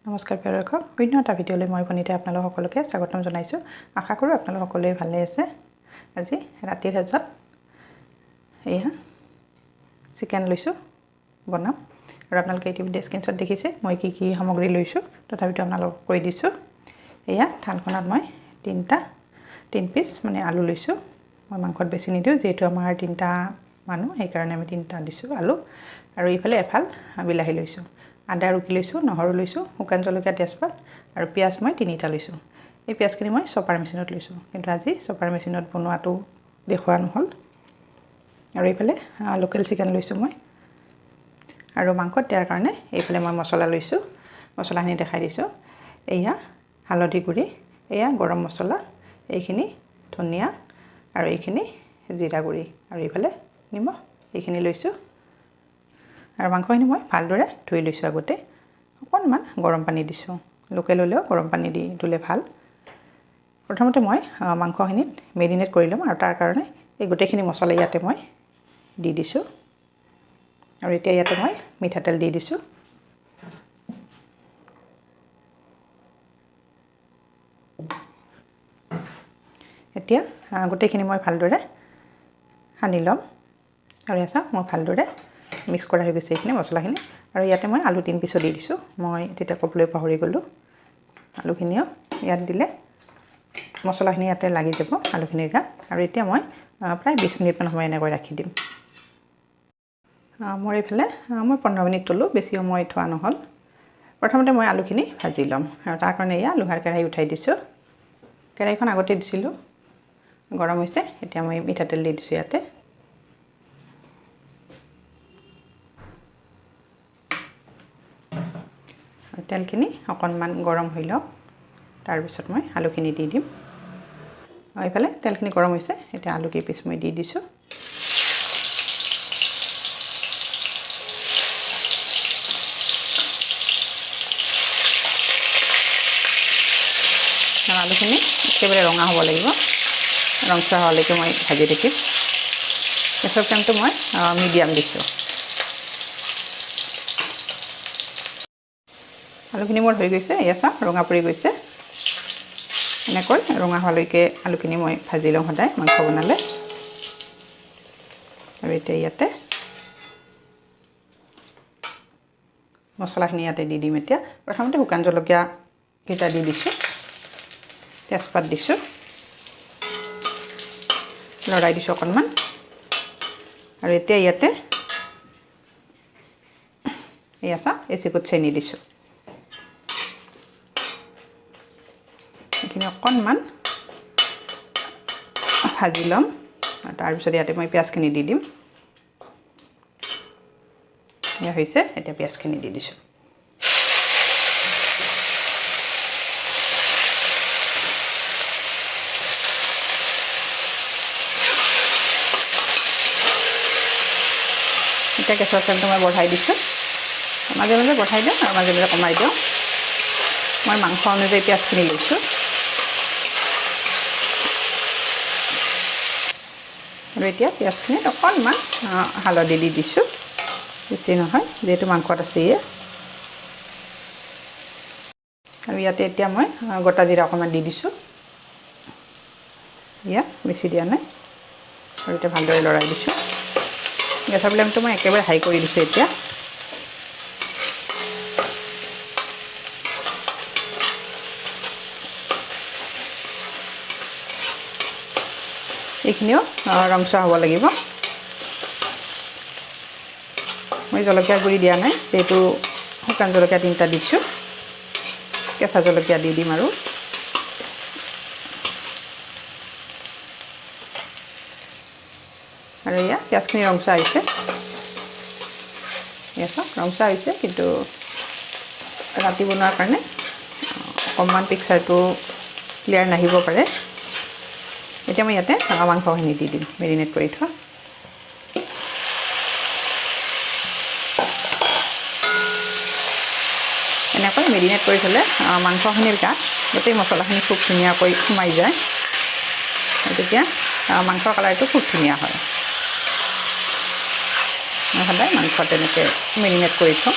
নমস্কাৰ প্ৰিয় দৰ্শক, অন্য এটা ভিডিঅ'লৈ মই বনিতে আপোনালোক সকলোকে স্বাগতম জনাইছোঁ। আশা কৰোঁ আপোনালোক সকলোৱে ভালে আছে। আজি ৰাতিৰ সাজত এয়া চিকেন লৈছোঁ বনাম আৰু আপোনালোকে ইতিমধ্যে স্ক্ৰীনশ্বট দেখিছে মই কি কি সামগ্ৰী লৈছোঁ, তথাপিতো আপোনালোকক কৈ দিছোঁ। এয়া থালখনত মই তিন পিচ মানে আলু লৈছোঁ। মই মাংসত বেছি নিদিওঁ, যিহেতু আমাৰ 3টা মানুহ, সেইকাৰণে আমি 3টা দিছোঁ আলু। আৰু এইফালে এফাল বিলাহী লৈছোঁ, আদা ৰুকি লৈছোঁ, নহৰু লৈছোঁ, শুকান জলকীয়া, তেজপাত আৰু পিঁয়াজ মই 3টা লৈছোঁ। এই পিঁয়াজখিনি মই চপাৰ মেচিনত লৈছোঁ, কিন্তু আজি চপাৰ মেচিনত বনোৱাটো দেখুওৱা নহ'ল। আৰু এইফালে লোকেল চিকেন লৈছোঁ মই। আৰু মাংসত দিয়াৰ কাৰণে এইফালে মই মছলা লৈছোঁ, মছলাখিনি দেখাই দিছোঁ। এয়া হালধি গুড়ি, এয়া গৰম মছলা, এইখিনি ধনিয়া আৰু এইখিনি জিৰা গুড়ি, আৰু এইফালে নিমখ, এইখিনি লৈছোঁ। আৰু মাংসখিনি মই ভালদৰে ধুই লৈছোঁ। আগতে অকণমান গৰম পানী দিছোঁ, লোকেল হ'লেও গৰম পানী দি ধুলে ভাল। প্ৰথমতে মই মাংসখিনিত মেৰিনেট কৰি ল'ম, আৰু তাৰ কাৰণে এই গোটেইখিনি মছলা ইয়াতে মই দি দিছোঁ। আৰু এতিয়া ইয়াতে মই মিঠাতেল দি দিছোঁ। এতিয়া গোটেইখিনি মই ভালদৰে সানি ল'ম। আৰু এটা মই ভালদৰে মিক্স কৰা হৈ গৈছে এইখিনি মছলাখিনি। আৰু ইয়াতে মই আলু 3 পিচো দি দিছোঁ। মই তেতিয়া ক'বলৈ পাহৰি গ'লোঁ, আলুখিনিও ইয়াত দিলে মছলাখিনি ইয়াতে লাগি যাব আলুখিনিৰ গাত। আৰু এতিয়া মই প্ৰায় 20 মিনিটমান সময় এনেকৈ ৰাখি দিম। মোৰ এইফালে মই 15 মিনিট থ'লোঁ, বেছি সময় থোৱা নহ'ল। প্ৰথমতে মই আলুখিনি ভাজি ল'ম, আৰু তাৰ কাৰণে এয়া লোহাৰ কেৰাহী উঠাই দিছোঁ। কেৰাহীখন আগতে দিছিলোঁ, গৰম হৈছে। এতিয়া মই মিঠাতেল দি দিছোঁ ইয়াতে। তেলখিনি অকণমান গৰম হৈ লওক, তাৰপিছত মই আলুখিনি দি দিম। এইফালে তেলখিনি গৰম হৈছে, এতিয়া আলু কেইপিচ মই দি দিছোঁ। আলুখিনি একেবাৰে ৰঙা হ'ব লাগিব, ৰংচোৱা হোৱালৈকে মই ভাজি থাকিম। গেছৰ ফ্লেমটো মই মিডিয়াম দিছোঁ। আলুখিনি মোৰ হৈ গৈছে, এয়া চাওক ৰঙা পৰি গৈছে। এনেকৈ ৰঙা হোৱালৈকে আলুখিনি মই ভাজি লওঁ সদায় মাংস বনালে। আৰু এতিয়া ইয়াতে মছলাখিনি ইয়াতে দি দিম। এতিয়া প্ৰথমতে শুকান জলকীয়া কেইটা দি দিছোঁ, তেজপাত দিছোঁ, লৰাই দিছোঁ অকণমান। আৰু এতিয়া ইয়াতে এয়া চাওক এচিকুট চেনি দিছোঁ। এইখিনি অকণমান ভাজি ল'ম, আৰু তাৰপিছত ইয়াতে মই পিঁয়াজখিনি দি দিম। এয়া হৈছে, এতিয়া পিঁয়াজখিনি দি দিছোঁ। এতিয়া গেছৰ ফ্লেমটো মই বঢ়াই দিছোঁ। মাজে মাজে বঢ়াই দিওঁ আৰু মাজে মাজে কমাই দিওঁ। মই মাংস অনুযায়ী পিঁয়াজখিনি লৈছোঁ। আৰু এতিয়া পিঁয়াজখিনিত অকণমান হালধি দি দিছোঁ, বেছি নহয়, যিহেতু মাংসত আছেই। আৰু ইয়াতে এতিয়া মই গোটা জিৰা অকণমান দি দিছোঁ, ইয়াত বেছি দিয়া নাই। আৰু এতিয়া ভালদৰে লৰাই দিছোঁ। গেছৰ ফ্লেমটো মই একেবাৰে হাই কৰি দিছোঁ। এতিয়া এইখিনিও ৰংচোৱা হ'ব লাগিব। মই জলকীয়া গুড়ি দিয়া নাই, যিহেতু শুকান জলকীয়া 3টা দিছোঁ। কেঁচা জলকীয়া দি দিম। আৰু এয়া পিঁয়াজখিনি ৰংচোৱা হৈছে, এয়া চাওক ৰংচোৱা হৈছে। কিন্তু ৰাতি বনোৱাৰ কাৰণে অকণমান পিকচাৰটো ক্লিয়াৰ নাহিব পাৰে। এতিয়া মই ইয়াতে মাংসখিনি দি দিম, মেৰিনেট কৰি থোৱা। এনেকৈ মেৰিনেট কৰি থ'লে মাংসখিনিৰ গাত গোটেই মছলাখিনি খুব ধুনীয়াকৈ সোমাই যায়, আৰু তেতিয়া মাংসৰ কালাৰটো খুব ধুনীয়া হয়। মই সদায় মাংস তেনেকৈ মেৰিনেট কৰি থওঁ।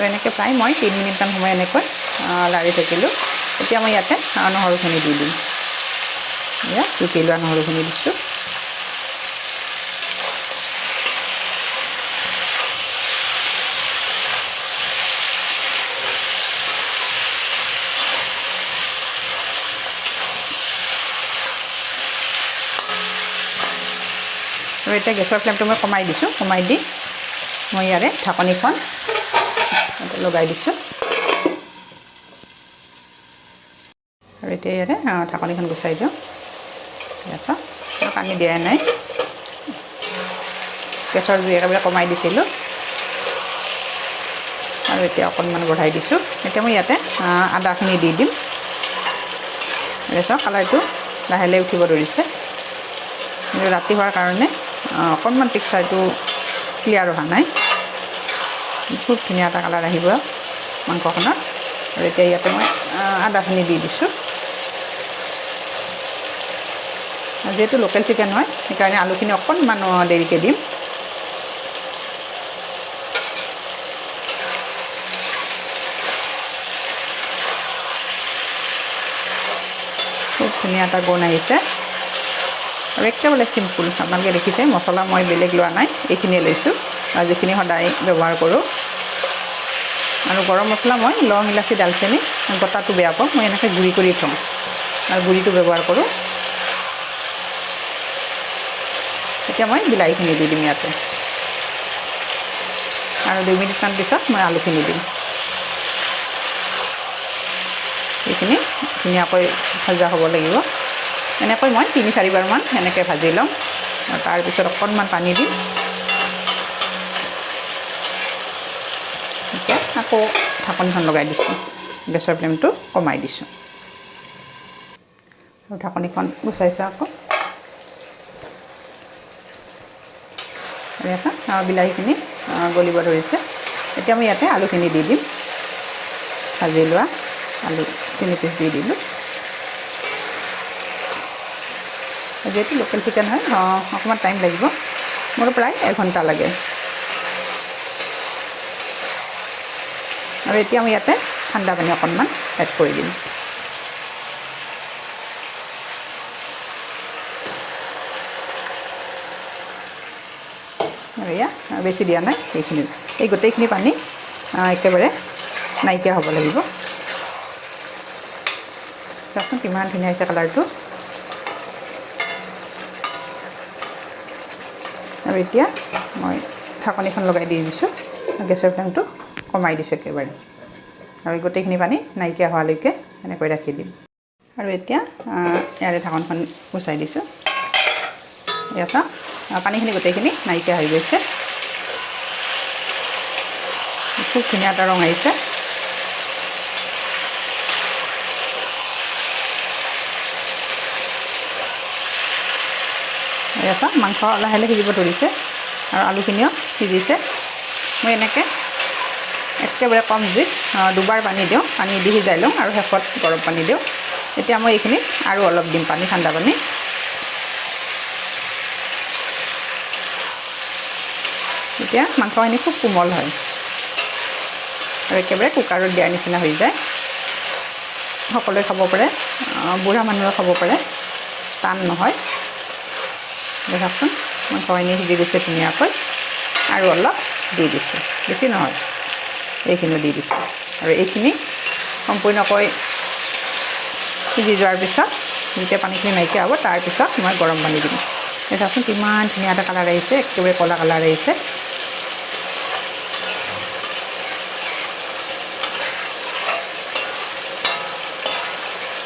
আৰু এনেকৈ প্ৰায় মই 3 মিনিটমান সময় এনেকৈ লাৰি থাকিলোঁ। এতিয়া মই ইয়াতে নহৰুখিনি দি দিম। এয়া টুকি লোৱা নহৰুখিনি দিছোঁ। আৰু এতিয়া গেছৰ ফ্লেমটো মই কমাই দিছোঁ। কমাই দি মই ইয়াৰে ঢাকনিখন লগাই দিছোঁ। আৰু এতিয়া ইয়াৰে ঢাকনিখন গুচাই দিওঁ। পানী দিয়াই নাই, গেছৰ জুই একেবাৰে কমাই দিছিলোঁ। আৰু এতিয়া অকণমান বঢ়াই দিছোঁ। এতিয়া মই ইয়াতে আদাখিনি দি দিম। কালাৰটো লাহে লাহে উঠিব ধৰিছে, কিন্তু ৰাতি হোৱাৰ কাৰণে অকণমান পিকচাৰটো ক্লিয়াৰ হোৱা নাই। খুব ধুনীয়া এটা কালাৰ আহিব মাংসখনত। আৰু এতিয়া ইয়াতে মই আদাখিনি দি দিছোঁ। যিহেতু লোকেল চিকেন হয়, সেইকাৰণে আলুখিনি অকণমান দেৰিকৈ দিম। খুব ধুনীয়া এটা গোন্ধ আহিছে। আৰু একেবাৰে চিম্পুল, আপোনালোকে দেখিছে মছলা মই বেলেগ লোৱা নাই, এইখিনিয়ে লৈছোঁ আৰু যিখিনি সদায় ব্যৱহাৰ কৰোঁ। আৰু গৰম মছলা মই লং, ইলাচি, ডালচেনি, গোটাটো বেয়া পাওঁ, মই এনেকৈ গুড়ি কৰি থওঁ আৰু গুড়িটো ব্যৱহাৰ কৰোঁ। এতিয়া মই বিলাহীখিনি দি দিম ইয়াতে, আৰু 2 মিনিটমান পিছত মই আলুখিনি দিম। এইখিনি ধুনীয়াকৈ ভজা হ'ব লাগিব। এনেকৈ মই 3-4বাৰমান এনেকৈ ভাজি ল'ম। আৰু তাৰপিছত অকণমান পানী দিম। এতিয়া আকৌ ঢাকনিখন লগাই দিছোঁ, গেছৰ ফ্লেমটো কমাই দিছোঁ। আৰু ঢাকনিখন গুচাইছোঁ আকৌ। বিলাহীখিনি গলিব ধৰিছে। এতিয়া মই ইয়াতে আলুখিনি দি দিম। ভাজি লোৱা আলু 3 পিচ দি দিলোঁ। যিহেতু লোকেল চিকেন হয়, অকণমান টাইম লাগিব, মোৰ প্ৰায় 1 ঘণ্টা লাগে। আৰু এতিয়া মই ইয়াতে ঠাণ্ডা পানী অকণমান এড কৰি দিম। আৰু এয়া বেছি দিয়া নাই, এই গোটেইখিনি পানী একেবাৰে নাইকিয়া হ'ব লাগিব। চাওকচোন কিমান ধুনীয়া হৈছে কালাৰটো। আৰু এতিয়া মই ঢাকনিখন লগাই দি দিছোঁ, গেছৰ ফ্লেমটো কমাই দিছোঁ একেবাৰে। আৰু গোটেইখিনি পানী নাইকিয়া হোৱালৈকে এনেকৈ ৰাখি দিম। আৰু এতিয়া ইয়াৰে ঢাকনখন গুচাই দিছোঁ। ইয়াত পানীখিনি গোটেইখিনি নাইকিয়া হৈ গৈছে। খুব ধুনীয়া এটা ৰং আহিছে। ইয়াত মাংস লাহে লাহে সিজিব ধৰিছে আৰু আলুখিনিও সিজিছে। মই এনেকৈ একেবাৰে কম জুইত 2বাৰ পানী দিওঁ, পানী দি সিজাই লওঁ আৰু শেষত গৰম পানী দিওঁ। এতিয়া মই এইখিনি আৰু অলপ দিম পানী, ঠাণ্ডা পানী। এতিয়া মাংসখিনি খুব কোমল হয় আৰু একেবাৰে কুকাৰত দিয়াৰ নিচিনা হৈ যায়। সকলোৱে খাব পাৰে, বুঢ়া মানুহেও খাব পাৰে, টান নহয়। দেখাচোন মাংসখিনি সিজি গৈছে ধুনীয়াকৈ। আৰু অলপ দি দিছোঁ, বেছি নহয়, এইখিনিও দি দিছোঁ। আৰু এইখিনি সম্পূৰ্ণকৈ সিজি যোৱাৰ পিছত, যেতিয়া পানীখিনি নাইকিয়া হ'ব, তাৰপিছত মই গৰম পানী দিম। দেখাচোন কিমান ধুনীয়া এটা কালাৰ আহিছে, একেবাৰে ক'লা কালাৰ আহিছে।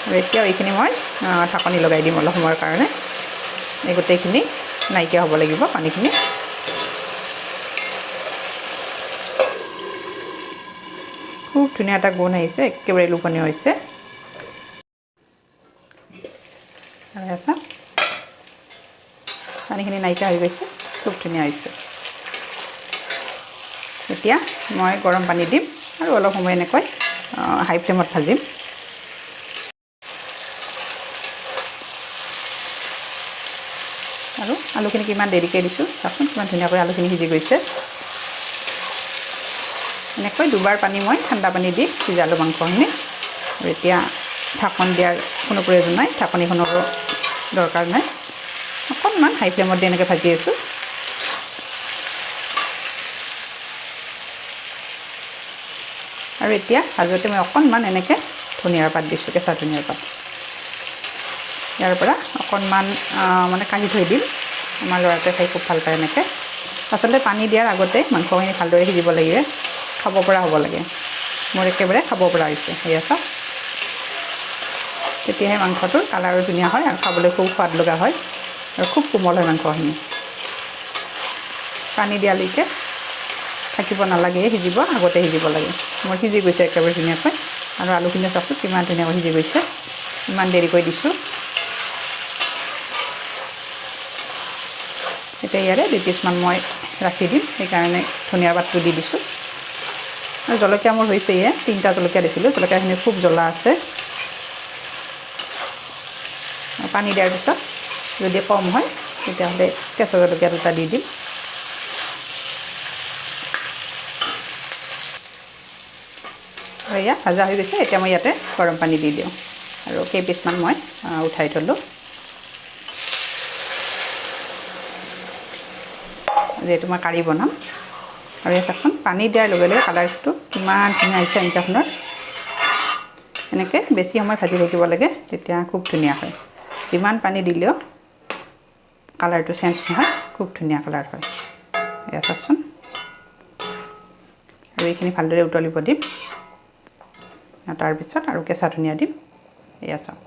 আৰু এতিয়াও এইখিনি মই ঢাকনি লগাই দিম অলপ সময়ৰ কাৰণে। এই গোটেইখিনি নাইকিয়া হ'ব লাগিব পানীখিনি। খুব ধুনীয়া এটা গোন্ধ আহিছে, একেবাৰে লোভনীয় হৈছে। আৰু আছা পানীখিনি নাইকিয়া হৈ গৈছে, খুব ধুনীয়া হৈছে। এতিয়া মই গৰম পানী দিম আৰু অলপ সময় এনেকৈ হাই ফ্লেমত ভাজিম। আৰু আলুখিনি কিমান দেৰিকৈ দিছোঁ, চাওকচোন কিমান ধুনীয়াকৈ আলুখিনি সিজি গৈছে। এনেকৈ দুবাৰ পানী মই ঠাণ্ডা পানী দি সিজালোঁ মাংসখিনি। আৰু এতিয়া ঢাকন দিয়াৰ কোনো প্ৰয়োজন নাই, ঢাকনিখনৰো দৰকাৰ নাই। অকণমান হাই ফ্লেমত দি এনেকৈ ভাজি আছোঁ। আৰু এতিয়া ভাজোঁতে মই অকণমান এনেকৈ ধনিয়াৰ পাত দিছোঁ, কেঁচা ধনিয়াৰ পাত। ইয়াৰ পৰা অকণমান মানে কাঢ়ি থৈ দিম। আমাৰ ল'ৰাটোৱে খাই খুব ভাল পায় এনেকৈ। আচলতে পানী দিয়াৰ আগতে মাংসখিনি ভালদৰে সিজিব লাগে, খাব পৰা হ'ব লাগে। মোৰ একেবাৰে খাব পৰা হৈছে, সেয়া চাওক। তেতিয়াহে মাংসটোৰ কালাৰো ধুনীয়া হয় আৰু খাবলৈ খুব সোৱাদ লগা হয় আৰু খুব কোমল হয় মাংসখিনি। পানী দিয়ালৈকে থাকিব নালাগে, সিজিব, আগতে সিজিব লাগে। মোৰ সিজি গৈছে একেবাৰে ধুনীয়াকৈ। আৰু আলুখিনি চাওকচোন কিমান ধুনীয়াকৈ সিজি গৈছে, ইমান দেৰিকৈ দিছোঁ। এতিয়া ইয়াৰে 2 পিচমান মই ৰাখি দিম, সেইকাৰণে ধনিয়াৰ পাতটো দি দিছোঁ। আৰু জলকীয়া মোৰ হৈছে 3টা জলকীয়া দিছিলোঁ, জলকীয়াখিনি খুব জ্বলা আছে। পানী দিয়াৰ পিছত যদি কম হয় তেতিয়াহ'লে কেঁচা জলকীয়া 2টা দি দিম। আৰু এয়া ভাজা হৈ গৈছে। এতিয়া মই ইয়াতে গৰম পানী দি দিওঁ আৰু কেইপিচমান মই উঠাই থ'লোঁ। যিহেতু মই কাৰী বনাম। আৰু ইয়াত এখন পানী দিয়াৰ লগে লগে কালাৰটো কিমান ধুনীয়া আহিছে আঞ্জাখনৰ। এনেকৈ বেছি সময় ভাজি থাকিব লাগে, তেতিয়া খুব ধুনীয়া হয়। যিমান পানী দিলেও কালাৰটো চেঞ্জ নহয়, খুব ধুনীয়া কালাৰ হয়। এয়া চাওকচোন। আৰু এইখিনি ভালদৰে উতলিব দিম। তাৰপিছত আৰু কেঁচা ধনিয়া দিম। এয়া চাওক।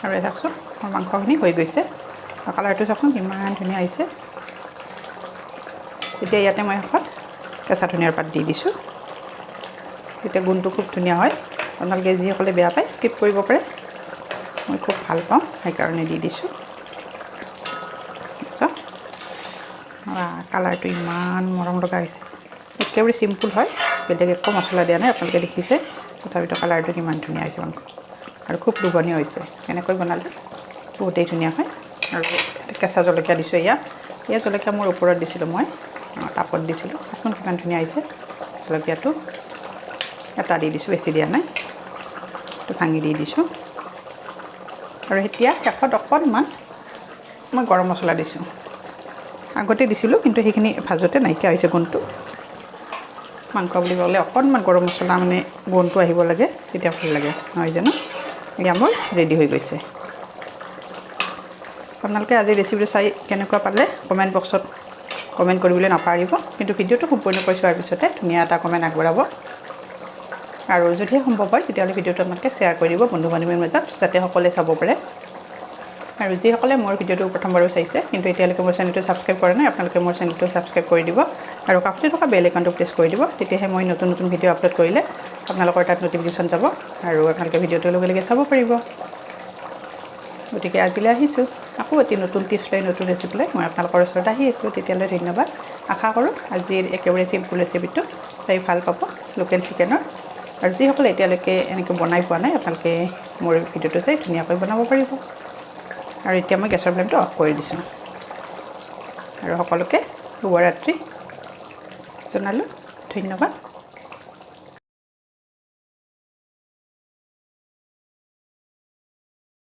আৰু এটা চাওকচোন, মোৰ মাংসখিনি হৈ গৈছে। কালাৰটো চাওকচোন কিমান ধুনীয়া হৈছে। এতিয়া ইয়াতে মই শেষত কেঁচা ধনিয়াৰ পাত দি দিছোঁ। তেতিয়া গোন্ধটো খুব ধুনীয়া হয়। আপোনালোকে যিসকলে বেয়া পায় স্কিপ কৰিব পাৰে, মই খুব ভাল পাওঁ সেইকাৰণে দি দিছোঁ। চাওক কালাৰটো ইমান মৰম লগা হৈছে। একেবাৰে চিম্পুল হয়, বেলেগ একো মছলা দিয়া নাই। আপোনালোকে দেখিছে, তথাপিতো কালাৰটো কিমান ধুনীয়া হৈছে মাংস। আৰু খুব লোভনীয় হৈছে। এনেকৈ বনালে বহুতেই ধুনীয়া হয়। আৰু কেঁচা জলকীয়া দিছোঁ। এয়া জলকীয়া মোৰ ওপৰত দিছিলোঁ, মই টাপত দিছিলোঁ। এখন কিমান ধুনীয়া হৈছে জলকীয়াটো। এটা দি দিছোঁ, বেছি দিয়া নাই। এইটো ভাঙি দি দিছোঁ। আৰু এতিয়া শেষত অকণমান মই গৰম মছলা দিছোঁ। আগতে দিছিলোঁ, কিন্তু সেইখিনি ভাজোঁতে নাইকিয়া হৈছে গোন্ধটো। মাংস বুলি ক'লে অকণমান গৰম মছলা মানে গোন্ধটো আহিব লাগে, তেতিয়া ভাল লাগে, নহয় জানো? এয়া মোৰ ৰেডি হৈ গৈছে। আপোনালোকে আজি ৰেচিপিটো চাই কেনেকুৱা পালে কমেণ্ট বক্সত কমেণ্ট কৰিবলৈ নাপাহৰিব। কিন্তু ভিডিঅ'টো সম্পূৰ্ণকৈ চোৱাৰ পিছতে ধুনীয়া এটা কমেণ্ট আগবঢ়াব। আৰু যদিহে সম্ভৱ হয় তেতিয়াহ'লে ভিডিঅ'টো আপোনালোকে শ্বেয়াৰ কৰি দিব বন্ধু বান্ধৱীৰ মাজত, যাতে সকলোৱে চাব পাৰে। আৰু যিসকলে মোৰ ভিডিঅ'টো প্ৰথমবাৰো চাইছে কিন্তু এতিয়ালৈকে মোৰ চেনেলটো ছাবস্ক্ৰাইব কৰা নাই, আপোনালোকে মোৰ চেনেলটো ছাবস্ক্ৰাইব কৰি দিব আৰু কাষতে থকা বেল আইকনটো প্ৰেছ কৰি দিব। তেতিয়াহে মই নতুন নতুন ভিডিঅ' আপলোড কৰিলে আপোনালোকৰ তাত নটিফিকেশ্যন যাব আৰু আপোনালোকে ভিডিঅ'টো লগে লগে চাব পাৰিব। গতিকে আজিলৈ আহিছোঁ। আকৌ এটি নতুন টিপছ লৈ, নতুন ৰেচিপি লৈ মই আপোনালোকৰ ওচৰত আহি আছোঁ। তেতিয়ালৈ ধন্যবাদ। আশা কৰোঁ আজিৰ একেবাৰে চিম্পুল ৰেচিপিটো চাই ভাল পাব, লোকেল চিকেনৰ। আৰু যিসকলে এতিয়ালৈকে এনেকৈ বনাই পোৱা নাই, আপোনালোকে মোৰ ভিডিঅ'টো চাই ধুনীয়াকৈ বনাব পাৰিব। আৰু এতিয়া মই গেছৰ ফ্লেমটো অফ কৰি দিছোঁ। আৰু সকলোকে শুভৰাত্ৰি জনালোঁ। ধন্যবাদ।